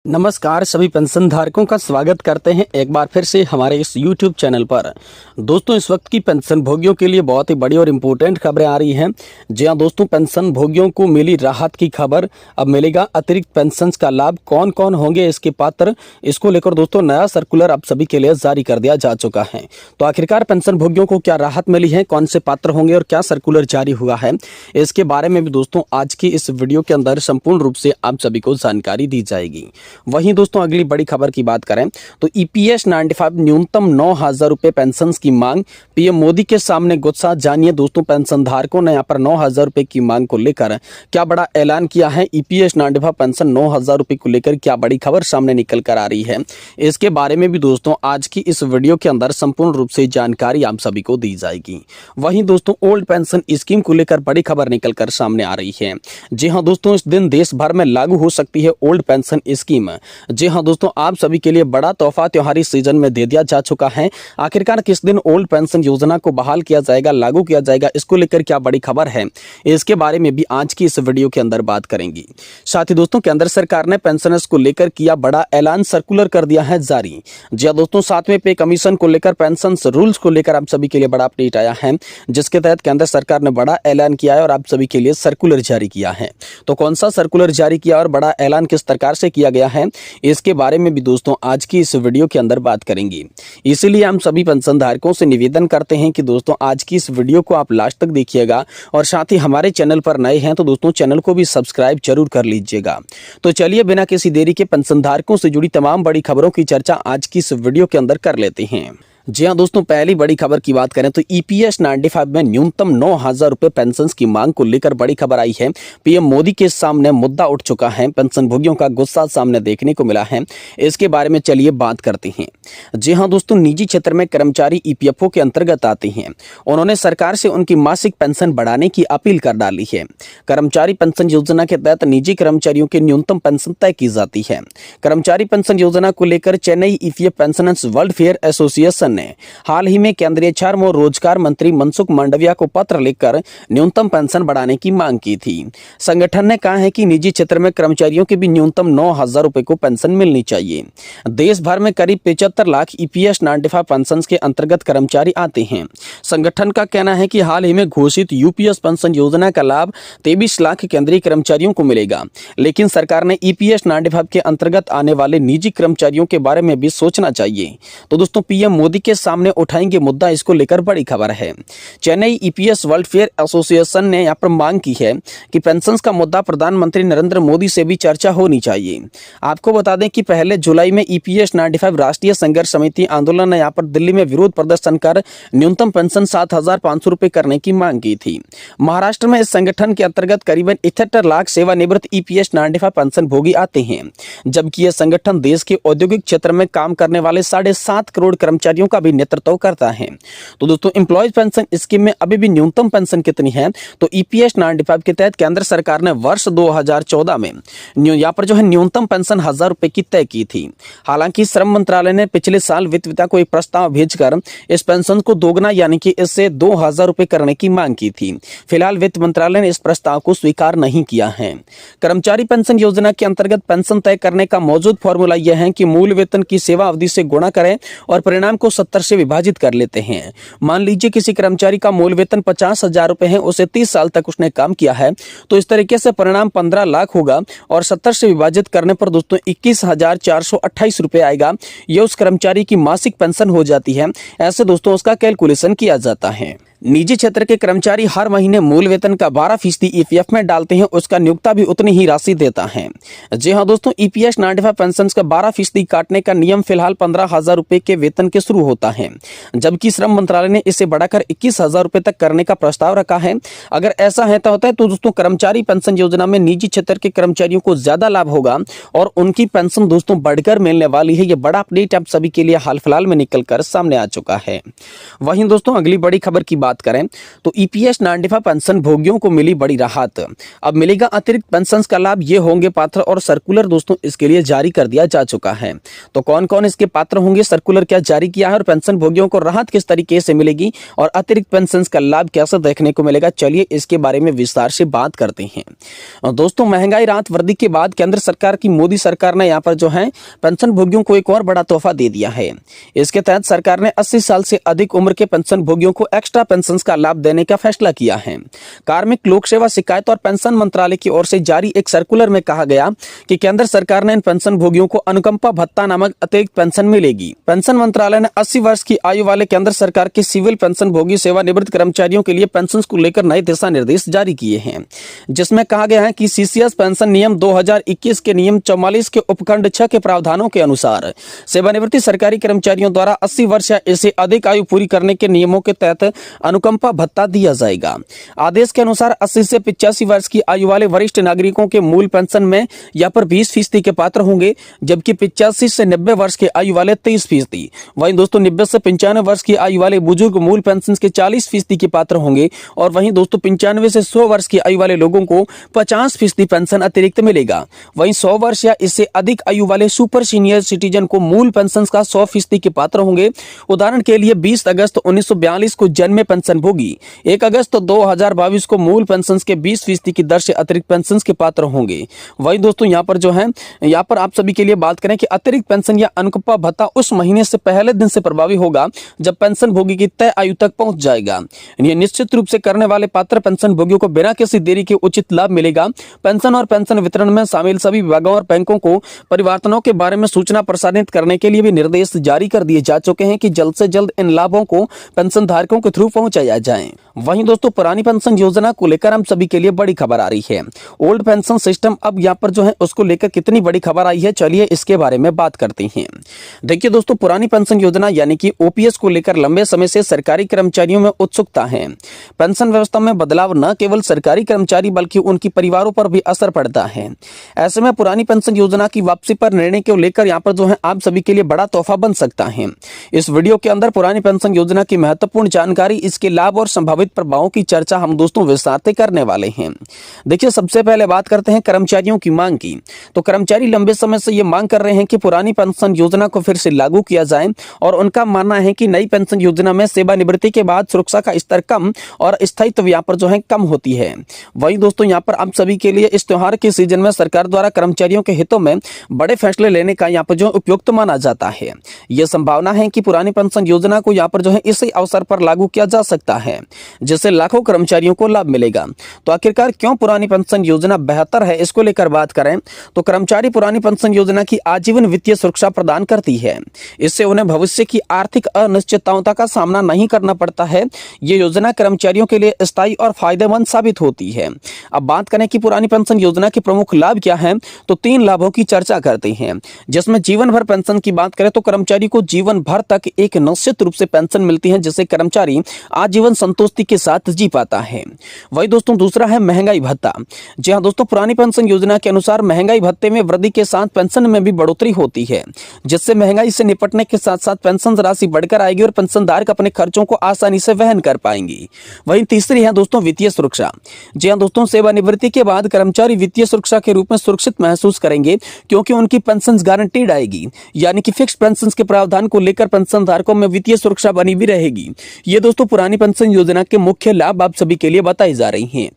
नमस्कार, सभी पेंशन धारकों का स्वागत करते हैं एक बार फिर से हमारे इस YouTube चैनल पर। दोस्तों, इस वक्त की पेंशन भोगियों के लिए बहुत ही बड़ी और इम्पोर्टेंट खबरें आ रही हैं। जी हाँ दोस्तों, पेंशन भोगियों को मिली राहत की खबर। अब मिलेगा अतिरिक्त पेंशन का लाभ। कौन कौन होंगे इसके पात्र, इसको लेकर दोस्तों नया सर्कुलर आप सभी के लिए जारी कर दिया जा चुका है। तो आखिरकार पेंशन भोगियों को क्या राहत मिली है, कौन से पात्र होंगे और क्या सर्कुलर जारी हुआ है, इसके बारे में भी दोस्तों आज की इस वीडियो के अंदर संपूर्ण रूप से आप सभी को जानकारी दी जाएगी। वहीं दोस्तों अगली बड़ी खबर की बात करें तो ईपीएस 95 न्यूनतम 9,000 रुपए पेंशन की मांग। पीएम मोदी के सामने गुस्सा। जानिए दोस्तों, पेंशन धारकों ने यहाँ पर 9,000 रुपए की मांग को लेकर क्या बड़ा ऐलान किया है। ईपीएस 95 पेंशन 9,000 रुपए को लेकर क्या बड़ी खबर सामने निकल कर आ रही है, इसके बारे में भी दोस्तों आज की इस वीडियो के अंदर संपूर्ण रूप से जानकारी आप सभी को दी जाएगी। वहीं दोस्तों ओल्ड पेंशन स्कीम को लेकर बड़ी खबर निकल कर सामने आ रही है। जी हाँ दोस्तों, इस दिन देश भर में लागू हो सकती है ओल्ड पेंशन स्कीम। जी हाँ दोस्तों, आप सभी के लिए बड़ा तोहफा त्योहारी सीजन में दे दिया जा चुका है। आखिरकार किस दिन ओल्ड पेंशन योजना को बहाल किया जाएगा, लागू किया जाएगा, इसको लेकर क्या बड़ी खबर है, इसके बारे में भी आज की इस वीडियो के अंदर बात करेंगे। साथ ही दोस्तों केंद्र सरकार ने पेंशनर्स को लेकर किया बड़ा ऐलान, सर्कुलर कर दिया है जारी। जी हाँ दोस्तों, 7वें पे कमीशन को लेकर पेंशन रूल्स को लेकर आप सभी के लिए बड़ा अपडेट आया है, जिसके तहत केंद्र सरकार ने बड़ा ऐलान किया है और आप सभी के लिए सर्कुलर जारी किया है। तो कौन सा सर्कुलर जारी किया और बड़ा ऐलान किस प्रकार से किया गया है, इसके बारे में भी दोस्तों आज की इस वीडियो के अंदर बात करेंगे। इसीलिए हम सभी पेंशन धारकों से निवेदन करते हैं कि दोस्तों आज की इस वीडियो को आप लास्ट तक देखिएगा और साथ ही हमारे चैनल पर नए हैं तो दोस्तों चैनल को भी सब्सक्राइब जरूर कर लीजिएगा। तो चलिए बिना किसी देरी के पेंशन धारकों से जुड़ी तमाम बड़ी खबरों की चर्चा आज की इस वीडियो के अंदर कर लेते हैं। जी हाँ दोस्तों, पहली बड़ी खबर की बात करें तो ईपीएस 95 में न्यूनतम 9,000 रुपए पेंशन की मांग को लेकर बड़ी खबर आई है। पीएम मोदी के सामने मुद्दा उठ चुका है, पेंशन भोगियों का गुस्सा सामने देखने को मिला है। इसके बारे में चलिए बात करते हैं। जी हाँ दोस्तों, निजी क्षेत्र में कर्मचारी ईपीएफओ के अंतर्गत आते हैं। उन्होंने सरकार से उनकी मासिक पेंशन बढ़ाने की अपील कर डाली है। कर्मचारी पेंशन योजना के तहत निजी कर्मचारियों की न्यूनतम पेंशन तय की जाती है। कर्मचारी पेंशन योजना को लेकर Chennai EPF pensioners welfare association ने हाल ही में केंद्रीय श्रम और रोजगार मंत्री मनसुख मांडविया को पत्र लिखकर न्यूनतम पेंशन बढ़ाने की मांग की थी। संगठन ने कहा है कि निजी क्षेत्र में कर्मचारियों की भी न्यूनतम 9,000 रुपए को पेंशन मिलनी चाहिए। देश भर में करीब 75 लाख ईपीएस 95 पेंशन के अंतर्गत कर्मचारी आते हैं। संगठन का कहना है कि हाल ही में घोषित यूपीएस पेंशन योजना का लाभ 23 लाख केंद्रीय कर्मचारियों को मिलेगा, लेकिन सरकार ने ईपीएस 95 के अंतर्गत आने वाले निजी कर्मचारियों के बारे में भी सोचना चाहिए। तो दोस्तों पीएम मोदी के सामने उठाएंगे मुद्दा, इसको लेकर बड़ी खबर है। चेन्नई ईपीएस वेलफेयर एसोसिएशन ने यहाँ पर मांग की है कि पेंशन का मुद्दा प्रधानमंत्री नरेंद्र मोदी से भी चर्चा होनी चाहिए। आपको बता दें कि पहले जुलाई में ईपीएस 95 राष्ट्रीय संघर्ष समिति आंदोलन ने यहाँ पर दिल्ली में विरोध प्रदर्शन कर न्यूनतम पेंशन 7,500 रुपए करने की मांग की थी। महाराष्ट्र में इस संगठन के अंतर्गत करीबन 71 लाख सेवानिवृत्त ईपीएस 95 पेंशन भोगी आते हैं, जबकि यह संगठन देश के औद्योगिक क्षेत्र में काम करने वाले 7.5 करोड़ कर्मचारियों का भी नेतृत्व करता है। तो दोस्तों एम्प्लॉयज पेंशन स्कीम में अभी भी न्यूनतम पेंशन कितनी है, तो ईपीएस 95 के तहत केंद्र सरकार ने वर्ष 2014 में यहाँ पर जो है न्यूनतम पेंशन 1,000 रुपए की तय की थी। हालांकि श्रम मंत्रालय ने पिछले साल वित्त विभाग को एक प्रस्ताव भेजकर इस पेंशन को दोगुना यानी कि इससे 2,000 रुपए करने की मांग की थी। फिलहाल वित्त मंत्रालय ने इस प्रस्ताव को स्वीकार नहीं किया है। कर्मचारी पेंशन योजना के अंतर्गत पेंशन तय करने का मौजूद फॉर्मूला यह है कि मूल वेतन की सेवा अवधि से गुणा करें और परिणाम को 70 से विभाजित कर लेते हैं। मान लीजिए किसी कर्मचारी का मूल वेतन 50,000 रुपए है, उसे 30 साल तक उसने काम किया है, तो इस तरीके से परिणाम 15 लाख होगा और 70 से विभाजित करने पर दोस्तों 21,428 रुपए आएगा। यह उस कर्मचारी की मासिक पेंशन हो जाती है। ऐसे दोस्तों उसका कैलकुलेशन किया जाता है। निजी क्षेत्र के कर्मचारी हर महीने मूल वेतन का 12% ईपीएफ में डालते हैं, उसका नियोक्ता भी उतनी ही राशि देता है। जी हाँ दोस्तों, ईपीएस 95 पेंशन का 12% काटने का नियम फिलहाल 15,000 रुपए के वेतन के शुरू होता है, जबकि श्रम मंत्रालय ने इसे बढ़ाकर 21,000 रुपए तक करने का प्रस्ताव रखा है। अगर ऐसा है तो दोस्तों कर्मचारी पेंशन योजना में निजी क्षेत्र के कर्मचारियों को ज्यादा लाभ होगा और उनकी पेंशन दोस्तों बढ़कर मिलने वाली है। यह बड़ा अपडेट आप सभी के लिए हाल फिलहाल में निकल कर सामने आ चुका है। वहीं दोस्तों अगली बड़ी खबर की बात करें तो ईपीएस 95 पेंशन भोगियों को मिली बड़ी राहत। अब मिलेगा अतिरिक्त पेंशन का लाभ, ये होंगे पात्र और सर्कुलर दोस्तों इसके लिए जारी कर दिया जा चुका है। तो कौन कौन इसके पात्र होंगे, सर्कुलर क्या जारी किया है और पेंशन भोगियों को राहत किस तरीके से मिलेगी और अतिरिक्त पेंशन का लाभ कैसे देखने को मिलेगा, चलिए इसके बारे में विस्तार से बात करते हैं। और दोस्तों महंगाई राहत वृद्धि के बाद केंद्र सरकार की मोदी सरकार ने यहाँ पर जो है पेंशन भोगियों को एक और बड़ा तोहफा दे दिया है। इसके तहत सरकार ने 80 साल से अधिक उम्र के पेंशन भोगियों को एक्स्ट्रा पेंशन का लाभ देने का फैसला किया है। कार्मिक लोक सेवा शिकायत और पेंशन मंत्रालय की ओर से जारी एक सर्कुलर में कहा गया कि केंद्र सरकार ने इन पेंशन भोगियों को अनुकंपा भत्ता नामक अतिरिक्त पेंशन मिलेगी। पेंशन मंत्रालय ने 80 वर्ष की आयु वाले केंद्र सरकार के सिविल पेंशन भोगी सेवानिवृत्त कर्मचारियों के लिए पेंशन को लेकर नए दिशा निर्देश जारी किए हैं, जिसमें कहा गया है कि सीसीएस पेंशन नियम 2021 के नियम 44 के उपखंड 6 के प्रावधानों के अनुसार सेवानिवृत्ति सरकारी कर्मचारियों द्वारा 80 वर्ष या इससे अधिक आयु पूरी करने के नियमों के तहत अनुकंपा भत्ता दिया जाएगा। आदेश के अनुसार 80 से 85 वर्ष की आयु वाले वरिष्ठ नागरिकों के मूल पेंशन में यहाँ पर 20% के पात्र होंगे, जबकि 85 से 90 वर्ष के आयु वाले 23%। वहीं दोस्तों 90 से 95 वर्ष की आयु वाले बुजुर्ग मूल पेंशन के 40% के पात्र होंगे और वहीं दोस्तों 95 से 100 वर्ष की आयु वाले लोगों को 50% पेंशन अतिरिक्त मिलेगा। वहीं 100 वर्ष या इससे अधिक आयु वाले सुपर सीनियर सिटीजन को मूल पेंशन का 100% के पात्र होंगे। उदाहरण के लिए 20 अगस्त 1942 को जन्मे पेंशन भोगी 1 अगस्त 2022 को मूल पेंशन के 20% की दर से अतिरिक्त पेंशन के पात्र होंगे। वहीं दोस्तों यहाँ पर जो है यहाँ पर आप सभी के लिए बात करें कि अतिरिक्त पेंशन या अनुकंपा भत्ता उस महीने से पहले दिन से प्रभावी होगा जब पेंशन भोगी की तय आयु तक पहुंच जाएगा। ये निश्चित रूप से करने वाले पात्र पेंशन भोगियों को बिना किसी देरी के उचित लाभ मिलेगा। पेंशन और पेंशन वितरण में शामिल सभी विभागों और बैंकों को परिवर्तनों के बारे में सूचना प्रसारित करने के लिए भी निर्देश जारी कर दिए जा चुके हैं कि जल्द से जल्द इन लाभों को पेंशन धारकों के थ्रू पहुंचाया जाए। वहीं दोस्तों पुरानी पेंशन योजना को लेकर हम सभी के लिए बड़ी खबर आ रही है। ओल्ड पेंशन सिस्टम अब यहाँ पर जो है उसको लेकर कितनी बड़ी खबर आई है, चलिए इसके बारे में बात करते हैं। देखिए दोस्तों पुरानी पेंशन योजना यानी कि ओपीएस को लेकर लंबे समय से सरकारी कर्मचारियों में उत्सुकता है। पेंशन व्यवस्था में बदलाव न केवल सरकारी कर्मचारी बल्कि उनके परिवारों पर भी असर पड़ता है। ऐसे में पुरानी पेंशन योजना की वापसी पर निर्णय को लेकर यहाँ पर जो है आप सभी के लिए बड़ा तोहफा बन सकता है। इस वीडियो के अंदर पुरानी पेंशन योजना की महत्वपूर्ण जानकारी, इसके लाभ और संभावित प्रभावों की चर्चा हम दोस्तों विस्तार से करने वाले हैं। देखिए सबसे पहले बात करते हैं कर्मचारियों की मांग की। तो कर्मचारी लंबे समय से ये मांग कर रहे हैं कि पुरानी पेंशन योजना को फिर से लागू किया जाए और उनका मानना है कि नई पेंशन योजना में सेवानिवृत्ति के बाद सुरक्षा का स्तर कम और स्थायित्व यहाँ पर जो है कम होती है। वहीं दोस्तों यहाँ पर आप सभी के लिए इस त्योहार के सीजन में सरकार द्वारा कर्मचारियों के हितों में बड़े फैसले लेने का यहाँ पर जो उपयुक्त माना जाता है। यह संभावना है कि पुरानी पेंशन योजना को यहाँ पर जो है इसी अवसर पर लागू किया जा सकता है, जिससे लाखों कर्मचारियों को लाभ मिलेगा। तो आखिरकार क्यों पुरानी पेंशन योजना बेहतर है, इसको लेकर बात करें तो कर्मचारी पुरानी पेंशन योजना की आजीवन वित्तीय सुरक्षा प्रदान करती है। इससे उन्हें भविष्य की आर्थिक अनिश्चितताओं का सामना नहीं करना पड़ता है। ये योजना कर्मचारियों के लिए स्थायी और फायदेमंद साबित होती है। अब बात करें कि पुरानी पेंशन योजना के प्रमुख लाभ क्या हैं, तो 3 लाभों की चर्चा करते हैं, जिसमें जीवन भर पेंशन की बात करें तो कर्मचारी को जीवन भर तक एक निश्चित रूप से पेंशन मिलती है, जिससे कर्मचारी आजीवन संतुष्टि के साथ जी पाता है। वही दोस्तों दूसरा है महंगाई भत्ता। जी हाँ दोस्तों पुरानी पेंशन योजना के अनुसार महंगाई भत्ते में वृद्धि के साथ पेंशन में भी बढ़ोतरी होती है, जिससे महंगाई से निपटने के साथ साथ पेंशन राशि बढ़कर आएगी और पेंशनधारक अपने खर्चों को आसानी से वहन कर पाएंगी। वहीं तीसरी है दोस्तों वित्तीय सुरक्षा। जी हाँ दोस्तों सेवानिवृत्ति के बाद कर्मचारी वित्तीय सुरक्षा के रूप में सुरक्षित महसूस करेंगे, क्योंकि उनकी पेंशन गारंटीड आएगी, यानी कि फिक्स पेंशन के प्रावधान को लेकर पेंशन धारकों में वित्तीय सुरक्षा बनी भी रहेगी। ये दोस्तों पुरानी पेंशन योजना के मुख्य लाभ आप सभी के लिए बताई जा रही हैं।